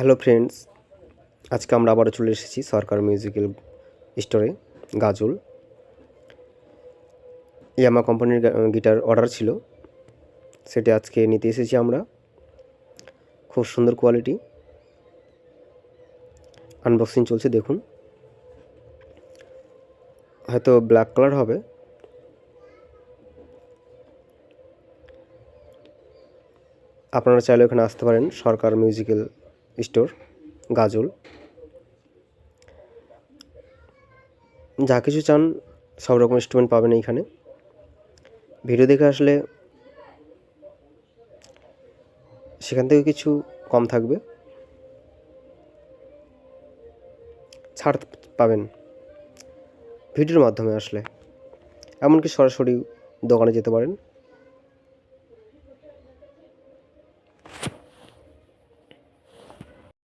Hello friends, আজকে আমরা আবারও চলে এসেছি সরকার মিউজিক্যাল স্টোরে গাজল। ইয়ামা কোম্পানির গিটার অর্ডার ছিল, সেটা আজকে নিতে এসেছি আমরা। খুব সুন্দর কোয়ালিটি, আনবক্সিং চলছে দেখুন। হয়তো ব্ল্যাক কালার হবে। আপনারা চাইলে ওখানে আসতে পারেন, সরকার মিউজিক্যাল স্টোর গাজল। যা কিছু চান সব রকম ইনস্ট্রুমেন্ট পাবেন এইখানে। ভিডিও দেখে আসলে সেখান থেকে কিছু কম থাকবে, ছাড় পাবেন ভিডিওর মাধ্যমে আসলে। এমনকি সরাসরি দোকানে যেতে পারেন।